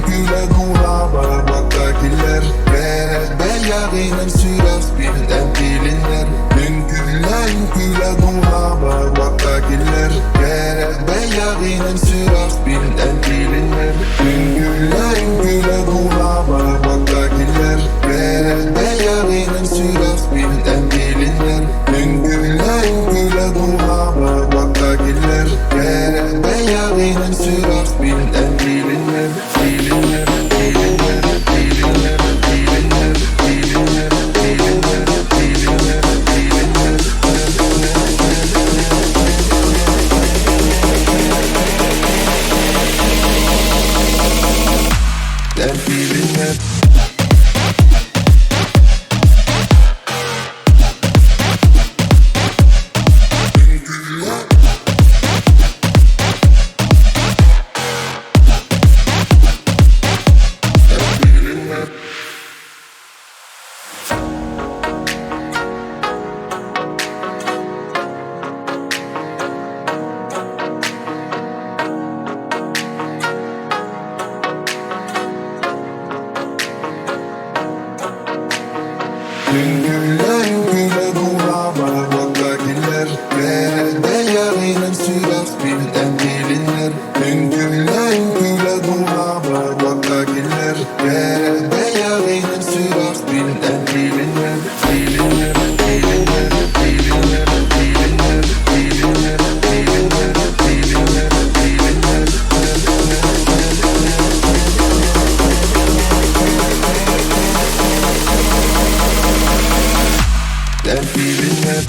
kühle kulağıma baktakiler Beğerinin süras birden bilinler kühle kulağıma baktakiler Beğerinin süras birden bilinler kühle kulağıma baktakiler Beğerinin süras birden bilinler kühle kulağıma baktakiler Beğerinin süras birden bilinler bilinler bilinler bilinler bilinler bilinler bilinler bilinler bilinler bilinler kühle kulağıma baktakiler Beğerinin süras birden bilinler kühle kulağıma baktakiler Beğerinin süras birden bilinler bilinler bilinler bilinler bilinler bilinler bilinler bilinler bilinler bilinler